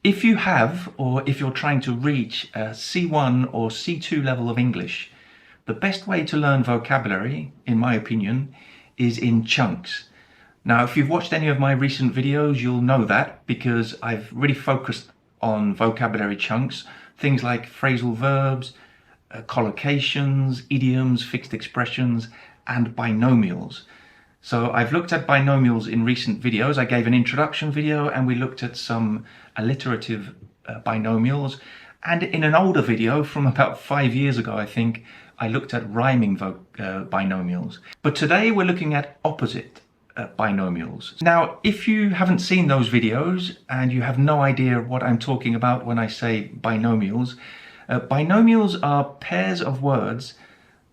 If you have, or if you're trying to reach a C1 or C2 level of English, the best way to learn vocabulary, in my opinion, is in chunks. Now, if you've watched any of my recent videos, you'll know that because I've really focused on vocabulary chunks, things like phrasal verbs, collocations, idioms, fixed expressions, and binomials. So I've looked at binomials in recent videos. I gave an introduction video and we looked at some alliterative binomials. And in an older video from about 5 years ago, I think, I looked at rhyming binomials. But today we're looking at opposite binomials. Now, if you haven't seen those videos and you have no idea what I'm talking about when I say binomials, binomials are pairs of words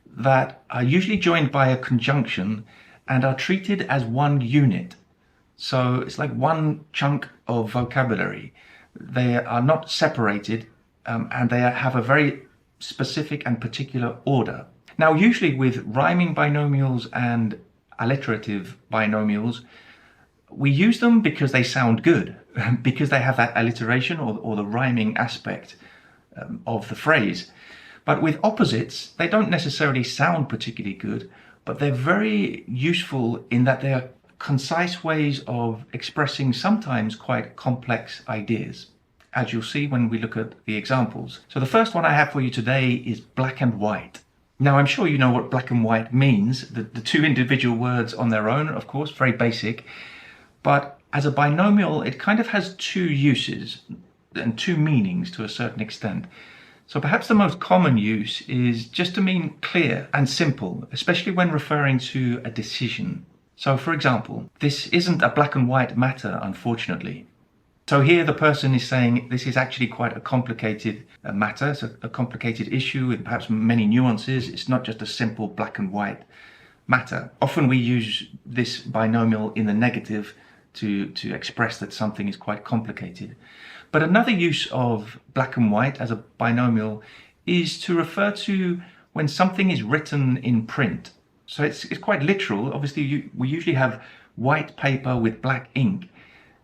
that are usually joined by a conjunction and are treated as one unit. So it's like one chunk of vocabulary. They are not separated and they have a very specific and particular order. Now, usually with rhyming binomials and alliterative binomials, we use them because they sound good, because they have that alliteration or the rhyming aspect of the phrase. But with opposites, they don't necessarily sound particularly good, but they're very useful in that they are concise ways of expressing sometimes quite complex ideas, as you'll see when we look at the examples. So the first one I have for you today is black and white. Now, I'm sure you know what black and white means. The two individual words on their own, of course, very basic. But as a binomial, it kind of has two uses and two meanings to a certain extent. So perhaps the most common use is just to mean clear and simple, especially when referring to a decision. So for example, this isn't a black and white matter, unfortunately. So here the person is saying this is actually quite a complicated matter. It's a complicated issue with perhaps many nuances. It's not just a simple black and white matter. Often we use this binomial in the negative to express that something is quite complicated. But another use of black and white as a binomial is to refer to when something is written in print. So it's quite literal. Obviously, we usually have white paper with black ink.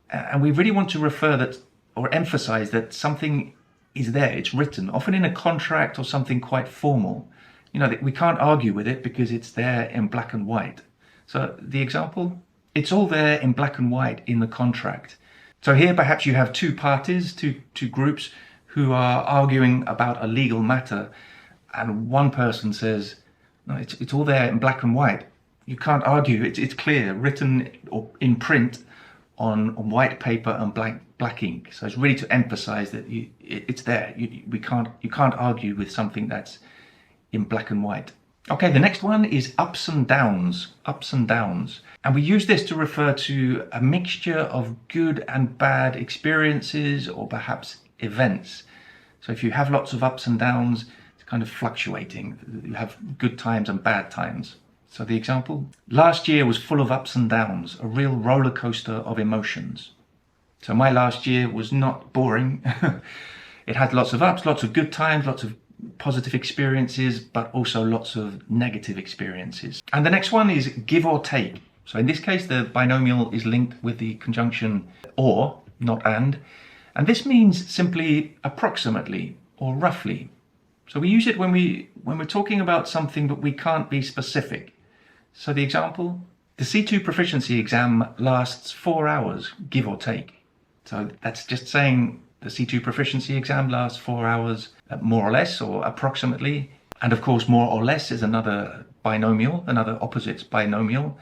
And we really want to refer that or emphasize that something is there, it's written, often in a contract or something quite formal. You know, we can't argue with it because it's there in black and white. So the example, it's all there in black and white in the contract. So here perhaps you have two parties, two groups who are arguing about a legal matter, and one person says, no, it's all there in black and white. You can't argue, it's clear, written or in print on white paper and black ink. So it's really to emphasize that it's there. You can't argue with something that's in black and white. Okay, the next one is ups and downs, ups and downs. And we use this to refer to a mixture of good and bad experiences or perhaps events. So if you have lots of ups and downs, it's kind of fluctuating. You have good times and bad times. So the example, last year was full of ups and downs, a real roller coaster of emotions. So my last year was not boring. It had lots of ups, lots of good times, lots of positive experiences, but also lots of negative experiences. And the next one is give or take. So in this case, the binomial is linked with the conjunction or, not and. And this means simply approximately or roughly. So we use it when we're talking about something, but we can't be specific. So the example, the C2 proficiency exam lasts 4 hours, give or take. So that's just saying the C2 proficiency exam lasts 4 hours, more or less, or approximately. And of course, more or less is another binomial, another opposites binomial.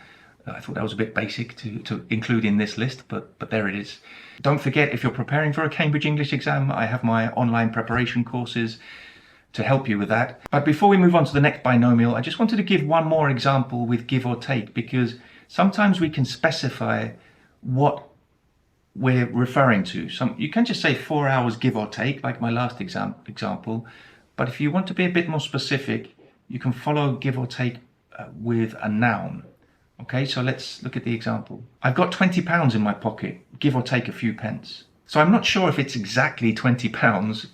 I thought that was a bit basic to include in this list, but there it is. Don't forget, if you're preparing for a Cambridge English exam, I have my online preparation courses to help you with that. But before we move on to the next binomial, I just wanted to give one more example with give or take, because sometimes we can specify what we're referring to. You can just say 4 hours give or take, like my last example. But if you want to be a bit more specific, you can follow give or take with a noun. Okay, so let's look at the example. I've got £20 in my pocket, give or take a few pence. So I'm not sure if it's exactly £20.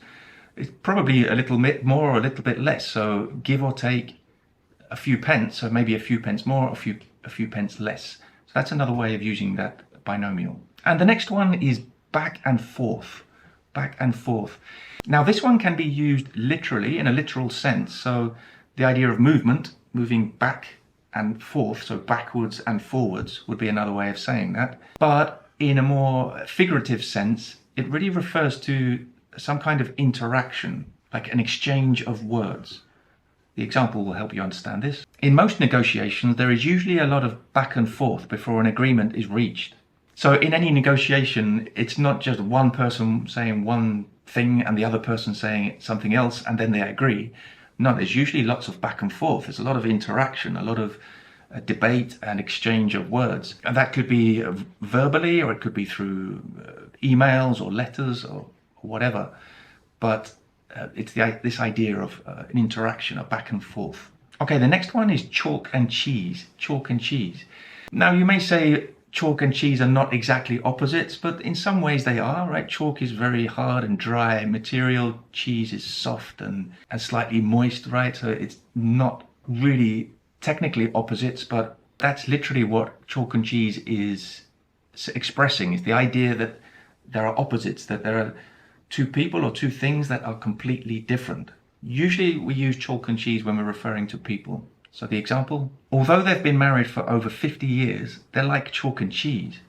It's probably a little bit more or a little bit less. So give or take a few pence, so maybe a few pence more, a few pence less. So that's another way of using that binomial. And the next one is back and forth, back and forth. Now this one can be used literally in a literal sense. So the idea of movement, moving back and forth, so backwards and forwards would be another way of saying that. But in a more figurative sense, it really refers to some kind of interaction, like an exchange of words. The example will help you understand this. In most negotiations, there is usually a lot of back and forth before an agreement is reached. So in any negotiation, it's not just one person saying one thing and the other person saying something else and then they agree. No, there's usually lots of back and forth. There's a lot of interaction, a lot of debate and exchange of words. And that could be verbally, or it could be through emails or letters or whatever. But it's this idea of an interaction, a back and forth. Okay, the next one is chalk and cheese. Chalk and cheese. Now you may say chalk and cheese are not exactly opposites, but in some ways they are, right? Chalk is very hard and dry material. Cheese is soft and slightly moist, right? So it's not really technically opposites, but that's literally what chalk and cheese is expressing. It's the idea that there are opposites, that there are two people or two things that are completely different. Usually we use chalk and cheese when we're referring to people. So the example, although they've been married for over 50 years, they're like chalk and cheese.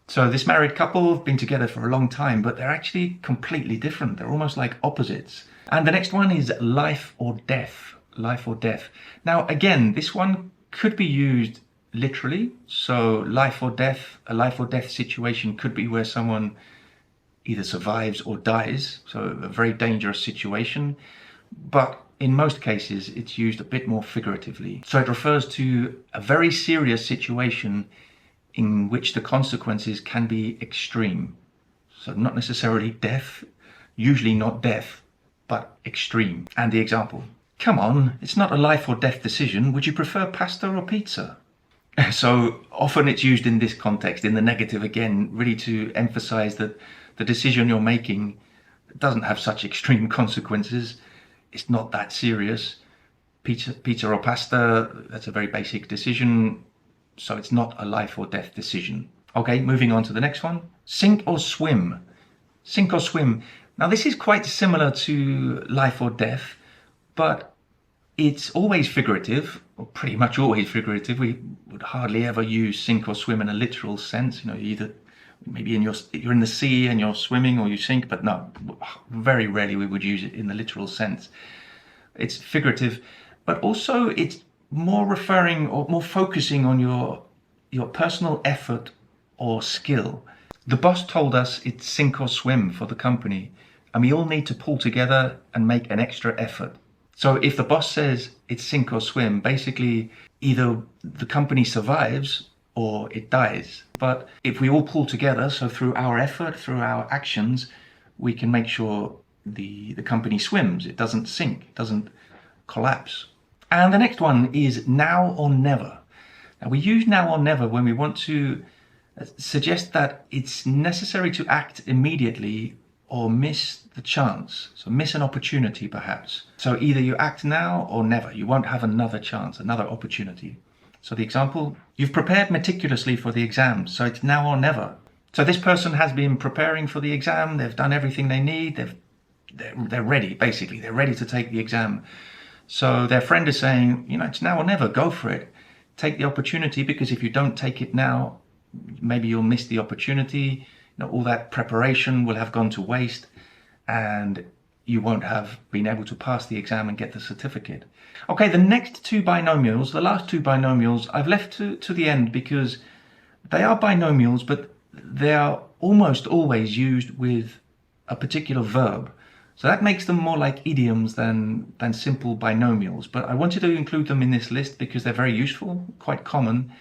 So this married couple have been together for a long time, but they're actually completely different. They're almost like opposites. And the next one is life or death. Life or death. Now, again, this one could be used literally. So life or death, a life or death situation could be where someone either survives or dies. So a very dangerous situation. But in most cases, it's used a bit more figuratively. So it refers to a very serious situation in which the consequences can be extreme. So not necessarily death, usually not death, but extreme. And the example, come on, it's not a life or death decision. Would you prefer pasta or pizza? So often it's used in this context, in the negative again, really to emphasize that the decision you're making doesn't have such extreme consequences. It's not that serious. Pizza or pasta, that's a very basic decision. So it's not a life or death decision. Okay, moving on to the next one. Sink or swim. Sink or swim. Now this is quite similar to life or death, but it's always figurative, or pretty much always figurative. We would hardly ever use sink or swim in a literal sense. You know, either maybe you're in the sea and you're swimming or you sink, but no, very rarely we would use it in the literal sense. It's figurative, but also it's more referring or more focusing on your personal effort or skill. The boss told us it's sink or swim for the company, and we all need to pull together and make an extra effort. So if the boss says it's sink or swim, basically either the company survives or it dies. But if we all pull together, so through our effort, through our actions, we can make sure the company swims, it doesn't sink, it doesn't collapse. And the next one is now or never. Now we use now or never when we want to suggest that it's necessary to act immediately or miss the chance. So miss an opportunity perhaps. So either you act now or never. You won't have another chance, another opportunity. So the example, you've prepared meticulously for the exam, so it's now or never. So this person has been preparing for the exam, they've done everything they need, they're ready, basically, they're ready to take the exam. So their friend is saying, you know, it's now or never, go for it. Take the opportunity, because if you don't take it now, maybe you'll miss the opportunity. You know, all that preparation will have gone to waste and you won't have been able to pass the exam and get the certificate. Okay, the next two binomials, the last two binomials, I've left to the end because they are binomials, but they are almost always used with a particular verb. So that makes them more like idioms than simple binomials. But I wanted to include them in this list because they're very useful, quite common,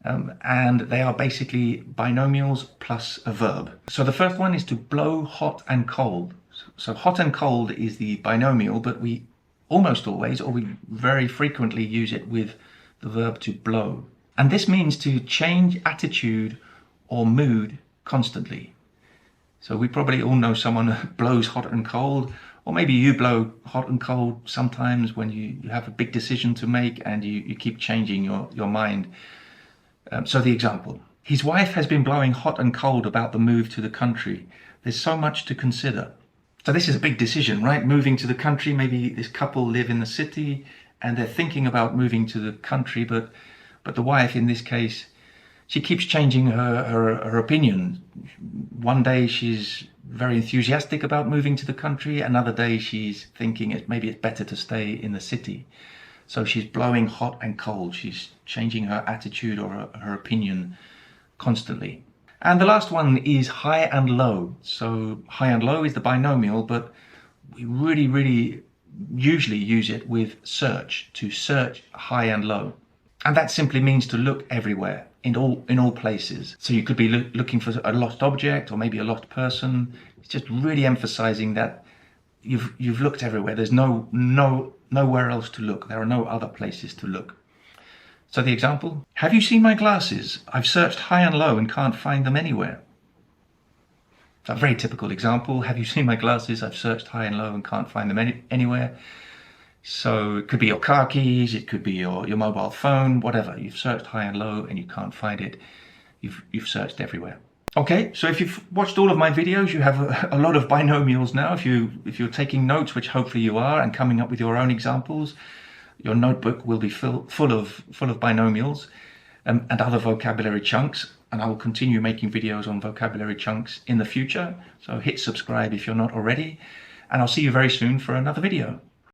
and they are basically binomials plus a verb. So the first one is to blow hot and cold. So hot and cold is the binomial, but we almost always, or we very frequently use it with the verb to blow. And this means to change attitude or mood constantly. So we probably all know someone who blows hot and cold, or maybe you blow hot and cold sometimes when you have a big decision to make and you keep changing your mind. So the example, his wife has been blowing hot and cold about the move to the country. There's so much to consider. So this is a big decision, right? Moving to the country, maybe this couple live in the city and they're thinking about moving to the country, but the wife in this case, she keeps changing her opinion. One day she's very enthusiastic about moving to the country, another day she's thinking maybe it's better to stay in the city. So she's blowing hot and cold. She's changing her attitude or her opinion constantly. And the last one is high and low. So high and low is the binomial, but we really usually use it with search, to search high and low. And that simply means to look everywhere, in all places. So you could be looking for a lost object or maybe a lost person. It's just really emphasizing that you've looked everywhere. There's nowhere else to look. There are no other places to look. So the example, have you seen my glasses? I've searched high and low and can't find them anywhere. A very typical example, have you seen my glasses? I've searched high and low and can't find them anywhere. So it could be your car keys, it could be your mobile phone, whatever. You've searched high and low and you can't find it. You've searched everywhere. Okay, so if you've watched all of my videos, you have a lot of binomials now. If you're taking notes, which hopefully you are, and coming up with your own examples, your notebook will be full of binomials and other vocabulary chunks. And I will continue making videos on vocabulary chunks in the future. So hit subscribe if you're not already. And I'll see you very soon for another video.